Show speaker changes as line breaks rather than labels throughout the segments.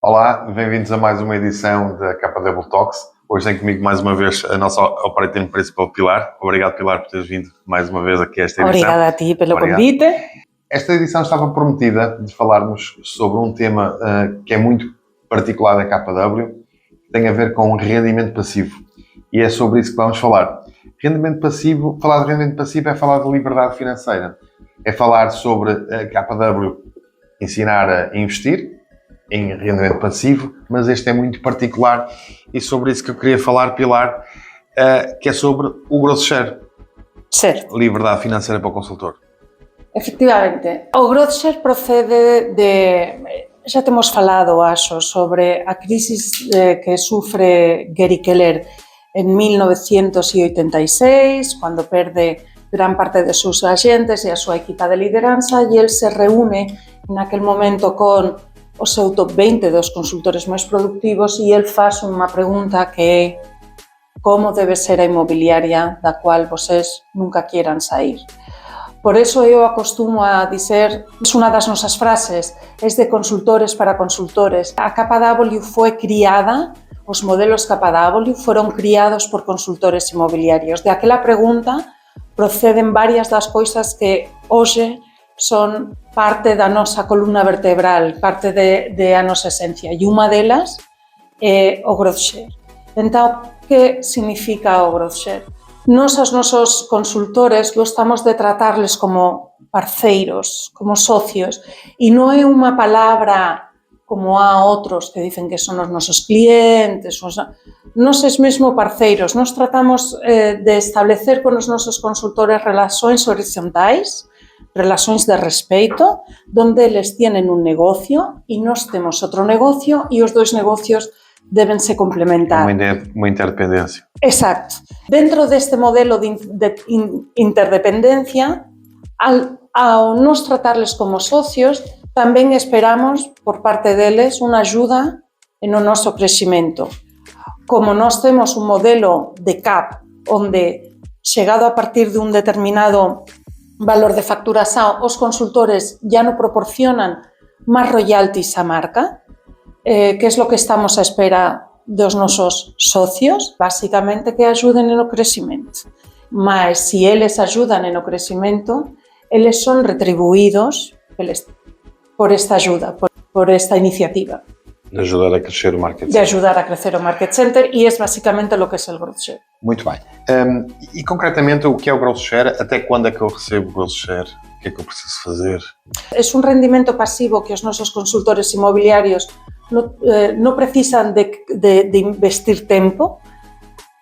Olá, bem-vindos a mais uma edição da KW Talks. Hoje tem comigo mais uma vez a nossa operating principal Pilar. Obrigado, Pilar, por teres vindo mais uma vez aqui a esta edição.
Obrigada a ti pelo convite.
Esta edição estava prometida de falarmos sobre um tema que é muito particular da KW, que tem a ver com rendimento passivo. E é sobre isso que vamos falar. Rendimento passivo, falar de rendimento passivo é falar de liberdade financeira. É falar sobre a KW ensinar a investir em rendimento passivo, mas este é muito particular e sobre isso que eu queria falar, Pilar, que é sobre o Growth Share.
Certo.
Liberdade financeira para o consultor.
Efectivamente. O Growth Share procede de... Já temos falado, acho, sobre a crisis que sufre Gary Keller en 1986, cuando perde gran parte de sus agentes e a súa equipa de lideranza, e ele se reúne naquele momento con o seu top 20 dos consultores máis productivos e ele faz unha pregunta que é como debe ser a inmobiliaria da cual vocês nunca quieran sair. Por eso eu acostumo a dizer, es unha das nosas frases, es de consultores para consultores. A KW foi criada, os modelos KW foron criados por consultores inmobiliarios. De aquela pregunta proceden varias das coisas que hoxe son parte da nosa columna vertebral, parte de a nosa esencia, e unha delas é o Growth Share. Entón, que significa o Growth Share? Nos, os nosos consultores, gostamos de tratarles como parceiros, como socios, e non é unha palabra como a outros que dicen que son os nosos clientes, nos es mesmo parceiros. Nos tratamos de establecer con os nosos consultores relacións horizontais, relacións de respeito, donde eles tienen un negocio e nós temos outro negocio e os dois negocios debense complementar.
Uma interdependencia.
Exacto. Dentro deste modelo de interdependencia, ao nos tratarles como socios, tamén esperamos por parte deles unha ajuda no noso crecimento. Como nós temos un modelo de CAP, onde chegado a partir de un determinado valor de facturación, os consultores ya no proporcionan máis royalties á marca, que é lo que estamos a espera dos nosos socios, basicamente que ayuden no crecimento. Mas, se eles ajudan no crecimento, eles son retribuídos por esta ajuda, por esta iniciativa.
De ajudar a crescer o market center.
De ajudar a crecer o market center, e é basicamente o que é o Growth Share.
Muito bem. E concretamente, o que é o Growth Share? Até quando é que eu recebo o Growth Share? O que é que eu preciso fazer?
É un rendimento pasivo que os nosos consultores inmobiliarios non precisan de investir tempo,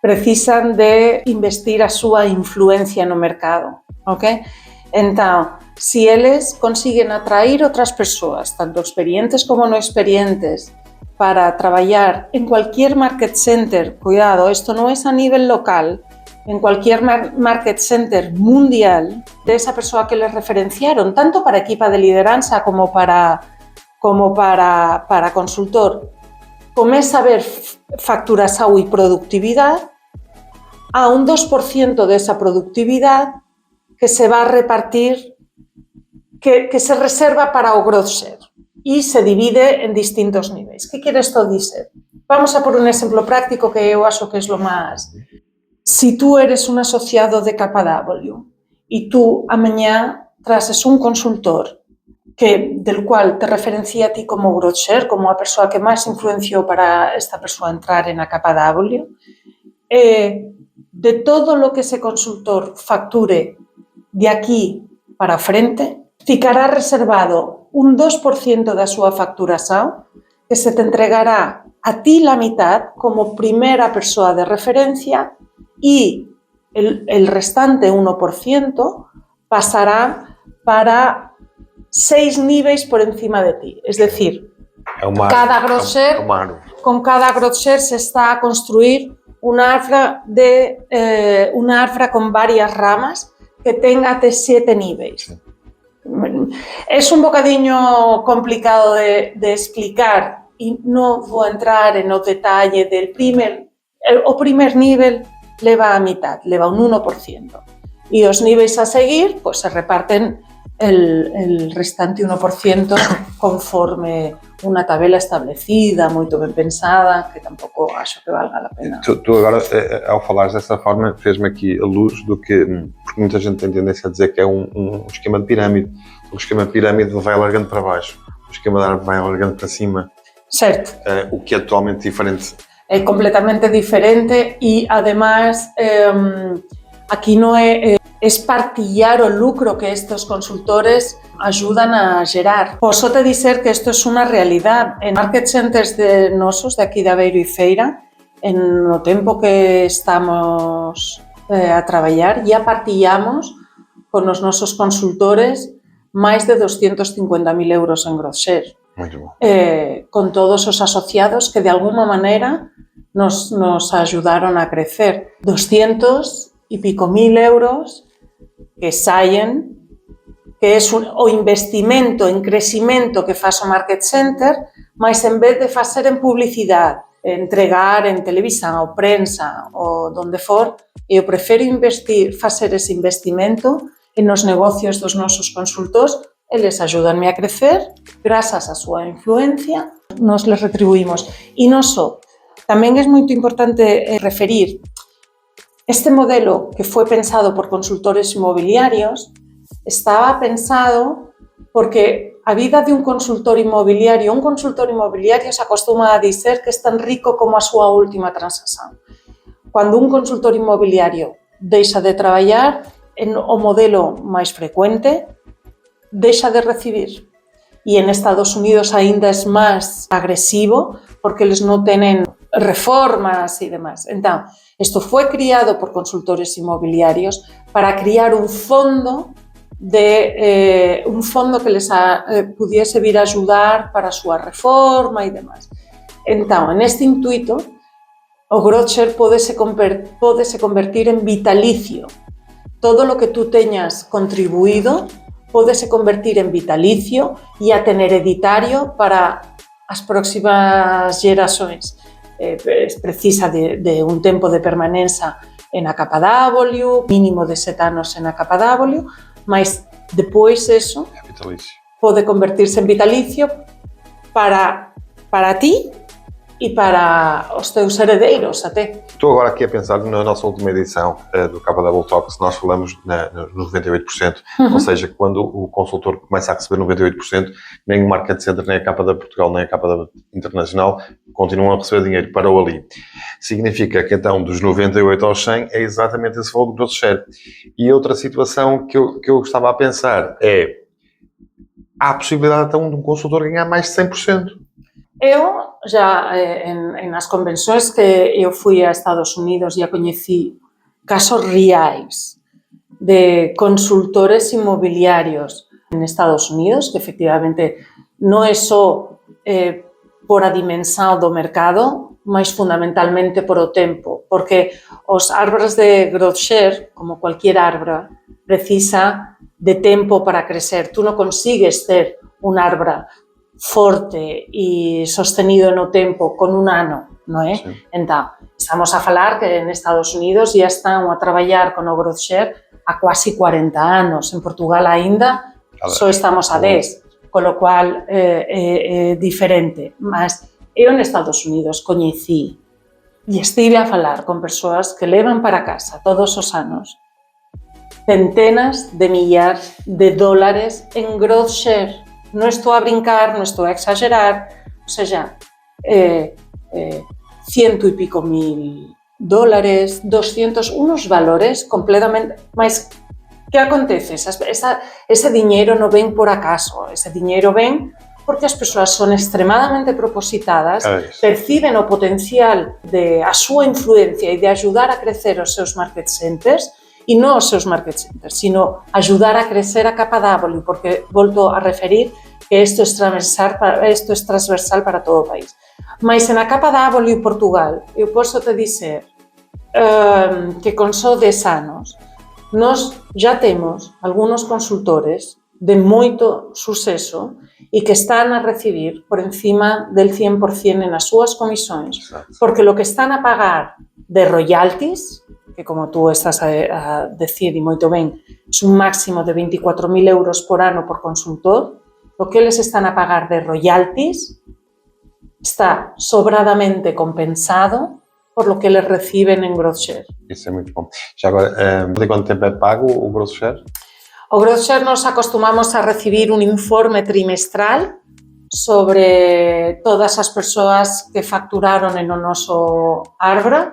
precisan de investir a súa influencia no mercado. Okay? Entón, se eles consiguen atrair outras persoas, tanto experientes como non experientes, para traballar en cualquier market center, cuidado, isto non é a nivel local, en cualquier market center mundial, de esa persoa que les referenciaron, tanto para equipa de lideranza como para consultor, comeza a ver facturación e productividad, a un 2% de esa productividad que se va a repartir, que se reserva para o Growth Share e se divide en distintos niveis. Que quere isto dizer? Vamos a por un exemplo práctico que eu acho que é o máis. Si tú eres un asociado de KW e tú amanhã trases un consultor del cual te referencia a ti como Growth Share, como a persoa que máis influenciou para esta persoa entrar en a KW, de todo lo que ese consultor facture de aquí para frente, ficará reservado un 2% da súa facturación que se te entregará a ti la mitad como primeira persoa de referencia e el restante 1% pasará para 6 niveis por encima de ti. Es decir, con cada Growth Share se está a construir una arfra con varias ramas que tenga até 7 niveis. Es un bocadiño complicado de explicar e non vou entrar en o detalle del o primer nivel leva a mitad, leva un 1%. E os niveis a seguir pues, se reparten el restante 1% conforme unha tabela establecida, moito ben pensada, que tampouco acho que valga a pena.
Tu agora, ao falares dessa forma, fez-me aqui a luz do que, porque muita gente tem tendência a dizer que é um esquema de pirâmide. O esquema de pirâmide vai largando para baixo, o esquema de árvore vai largando para cima.
Certo.
O que é totalmente diferente.
É completamente diferente e, además, aquí no é partillar o lucro que estos consultores ayudan a gerar. Posso te dizer que isto é unha realidade. En market centers de nosos, de aquí de Aveiro e Feira, en o tempo que estamos a traballar, ya partillamos con os nosos consultores máis de 250.000 euros en gross share.
Muito bom.
Con todos os asociados que de alguna maneira nos ayudaron a crecer. 200 e pico mil euros que saen, que é o investimento en crecimento que faz o Market Center, mas en vez de facer en publicidade, entregar en televisión ou prensa ou donde for, eu prefiro facer ese investimento en os negocios dos nosos consultores. Eles ayudanme a crecer, grazas a súa influencia, nos les retribuímos. E non só, tamén é moito importante referir este modelo que foi pensado por consultores inmobiliarios estaba pensado porque a vida de un consultor inmobiliario se acostuma a dizer que es tan rico como a súa última transacción. Cando un consultor inmobiliario deixa de traballar, en o modelo máis frecuente, deixa de recibir. E en Estados Unidos aínda é máis agresivo porque eles non tenen reformas e demás. Entón, isto foi criado por consultores inmobiliarios para criar un fondo que les pudiese vir a ayudar para a súa reforma e demás. Entón, en este intuito, o gross share pódese convertir en vitalicio. Todo lo que tú teñas contribuído pódese convertir en vitalicio e a tener hereditario para as próximas xerações. Precisa de un tempo de permanencia en a KW, mínimo de 7 anos en a KW, mas depois eso pode convertirse en vitalicio para ti e para os teus heredeiros até.
Estou agora aqui a pensar na nossa última edição do KW Talks, nós falamos nos 98%, ou seja, quando o consultor começa a receber 98%, nem o Market Center, nem a KW Portugal, nem a KW Internacional continuam a receber dinheiro, parou ali. Significa que então dos 98 aos 100 é exatamente esse valor do gross share. E outra situação que eu estava a pensar é, há a possibilidade então de um consultor ganhar mais de 100%.
Eu já, nas convenções que eu fui a Estados Unidos, já conheci casos reais de consultores inmobiliarios en Estados Unidos, que efectivamente non é só por a dimensão do mercado, mas fundamentalmente por o tempo, porque os árbores de growth share, como cualquier árbore, precisa de tempo para crecer. Tú non consigues ter un árbore forte e sostenido no tempo con un ano, non é? Sí. Entón, estamos a falar que en Estados Unidos já están a traballar con o growth share a quasi 40 anos. En Portugal aínda só estamos a 10, con lo cual é diferente. Mas eu en Estados Unidos coñecí e estive a falar con persoas que levan para casa todos os anos centenas de millares de dólares en growth share. Non estou a brincar, non estou a exagerar, ou seja, ciento e pico mil dólares, 200, unos valores completamente... Mas, que acontece? Ese diñeiro non ven por acaso, ese diñeiro ven porque as persoas son extremadamente propositadas, perciben o potencial a súa influencia e de ajudar a crecer os seus market centers, e non os seus market centers, sino ajudar a crecer a KW, porque volto a referir que isto é transversal para todo o país. Mas na KW Portugal, eu posso te dizer que con só 10 anos, nós já temos algunos consultores de moito suceso e que están a recibir por encima del 100% en as súas comisións, porque lo que están a pagar de royalties que como tú estás a decir, e moito ben, é un máximo de 24.000 euros por ano por consultor, o que eles están a pagar de royalties está sobradamente compensado por lo que eles reciben en growth share.
Isso é muito bom. Já agora, de quanto tempo é pago o growth share?
O growth share nos acostumamos a recibir un informe trimestral sobre todas as persoas que facturaron en o noso Arbra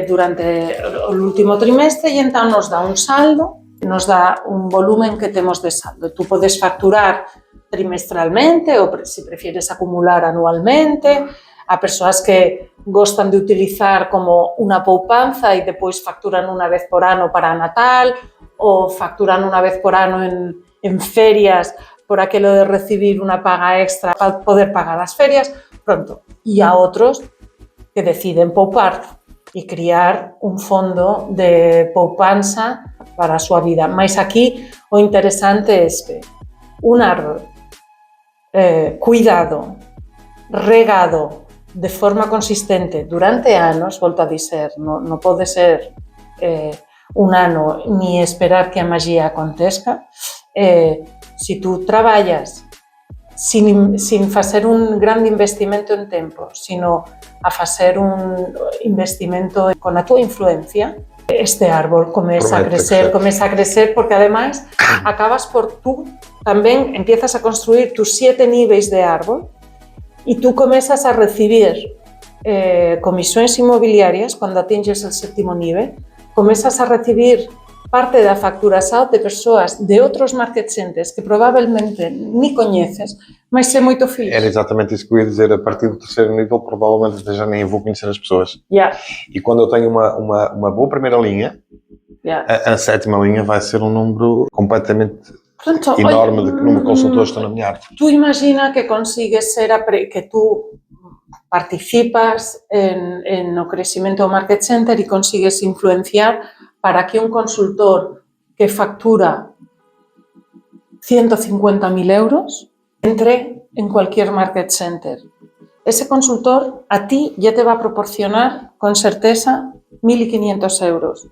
durante o último trimestre e entón nos dá un saldo, nos dá un volumen que temos de saldo. Tú podes facturar trimestralmente ou, se prefieres, acumular anualmente. A persoas que gostan de utilizar como unha poupanza e depois facturan unha vez por ano para Natal ou facturan unha vez por ano en ferias por aquilo de recibir unha paga extra para poder pagar as ferias. Pronto. E a outros que deciden poupar e criar un fondo de poupanza para a súa vida. Mais aquí o interesante é que un árbol cuidado, regado de forma consistente durante anos, volto a dizer, non pode ser un ano ni esperar que a magia acontezca. Se tú traballas sin facer un grande investimento en tempo, sino a facer un investimento con a túa influencia, este árbol comeza a crecer porque ademais acabas por tú tamén empiezas a construir tus 7 niveis de árbol e tú comezas a recibir comisións inmobiliarias cando atinges el 7º nivel, comezas a recibir parte da facturación de persoas de outros market centers que probablemente ni coñeces, mas é moito fixe.
Era exatamente isso que eu ia dizer. A partir do 3º nível, provavelmente até já nem vou conhecer as pessoas.
Yeah.
E quando eu tenho uma boa primeira linha, a 7ª linha vai ser um número completamente enorme de número de consultores que estão na minha área.
Tu imagina que consigues ser que tú participas en o crecimiento do market center e consigues influenciar para que un consultor que factura 150.000 euros entre en cualquier market center. Ese consultor a ti ya te va a proporcionar con certeza 1.500 euros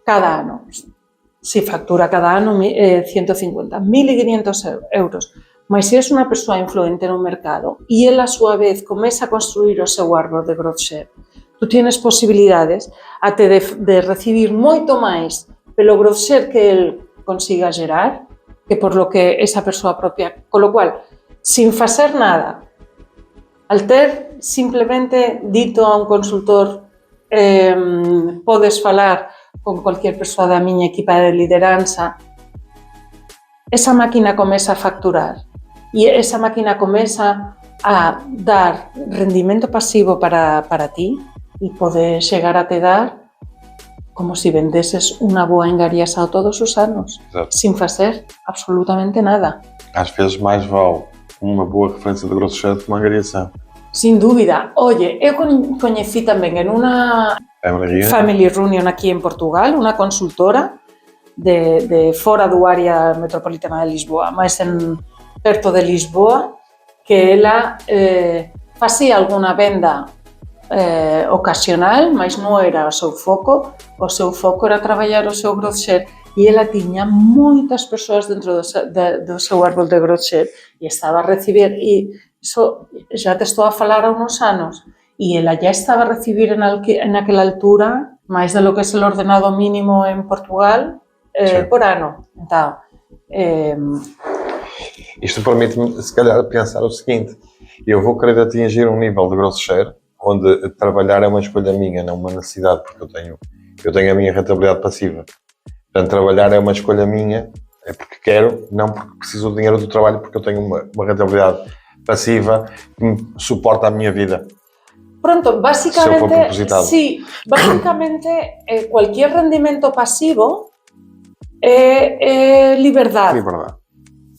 cada ano. Si factura cada ano 150, 1.500 euros. Mas se és unha persoa influente no mercado e ele, a súa vez, comeza a construir o seu árbol de growth share, tú tienes posibilidades até de recibir moito máis pelo growth share que ele consiga gerar que por lo que esa persoa propia. Con lo cual, sin facer nada, al ter simplemente dito a un consultor podes falar con cualquier persoa da miña equipa de lideranza, esa máquina comeza a facturar e esa máquina comeza a dar rendimento pasivo para ti e pode chegar a te dar como se vendeses unha boa engariação todos os anos. Exato. Sin facer absolutamente nada.
Às vezes mais vale uma boa referência de growth share que uma engariação.
Sin dúbida. Oye, eu coñecí tamén en unha family reunion aquí en Portugal, unha consultora de fora do área metropolitana de Lisboa, máis perto de Lisboa, que ela facía alguna venda ocasional, mas non era o seu foco era traballar o seu growth share e ela tiña moitas persoas dentro do seu árbol de growth share e estaba a recibir, e iso já te estou a falar há uns anos, e ela já estaba a recibir en aquela altura máis de lo que é o ordenado mínimo en Portugal por ano. Então,
isto permite-me, se calhar, pensar o seguinte: eu vou querer atingir um nível de growth share onde trabalhar é uma escolha minha, não uma necessidade, porque eu tenho a minha rentabilidade passiva. Portanto, trabalhar é uma escolha minha, é porque quero, não porque preciso do dinheiro do trabalho, porque eu tenho uma rentabilidade passiva que me suporta a minha vida.
Pronto, básicamente, sí, básicamente cualquier rendimento pasivo é liberdade.
Liberdade.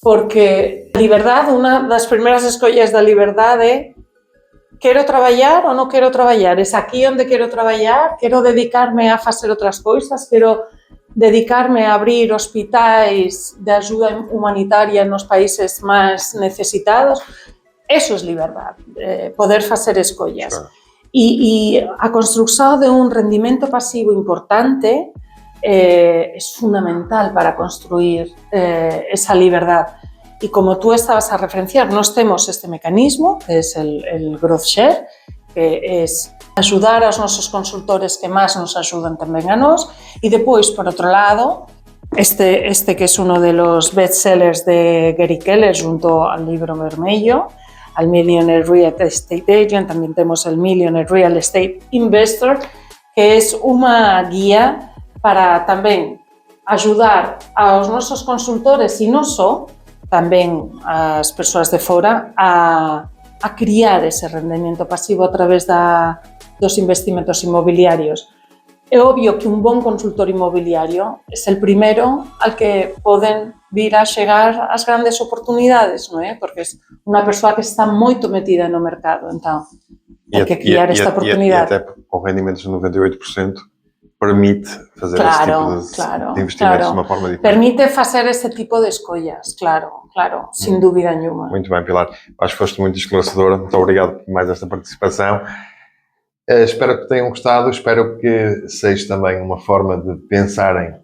Porque a liberdade, unha das primeiras escollas da liberdade é quero traballar ou non quero traballar, é aquí onde quero traballar, quero dedicarme a facer outras coisas, quero dedicarme a abrir hospitais de ajuda humanitaria nos países máis necesitados. Eso é liberdade, poder facer escollas. Claro. Y a construcción de un rendimiento pasivo importante es fundamental para construir esa libertad. Y como tú estabas a referenciar, nós temos este mecanismo, que es el Growth Share, que es ajudar aos nosos consultores que máis nos axudan tamén a nós, e depois, por outro lado, este que es uno de los bestsellers de Gary Keller junto al libro vermello, al Millionaire Real Estate Agent, tamén temos el Millionaire Real Estate Investor, que es unha guía para tamén ajudar aos nosos consultores e non só, tamén as persoas de fora a criar ese rendimiento pasivo a través dos investimentos inmobiliarios. É obvio que un bon consultor inmobiliario é el primeiro al que poden vir a chegar as grandes oportunidades, non é? Porque é unha persoa que está moito metida no mercado, entón, hai que criar esta oportunidade.
E até com rendimentos de 98% permite fazer esse tipo de investimentos de uma forma diferente.
Permite fazer esse tipo de escolhas, claro, sem dúvida nenhuma.
Muito bem, Pilar. Acho que foste muito esclarecedora. Muito obrigado por mais esta participação. Espero que tenham gostado. Espero que seja também uma forma de pensarem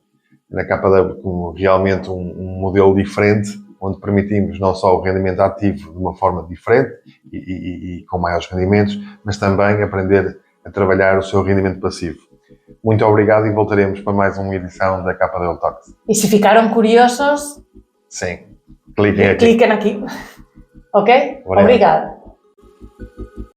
na KW como realmente um modelo diferente, onde permitimos não só o rendimento ativo de uma forma diferente e com maiores rendimentos, mas também aprender a trabalhar o seu rendimento passivo. Muito obrigado e voltaremos para mais uma edição da KW Talks.
E se ficaram curiosos,
sim, cliquem aqui.
Ok? Obrigado.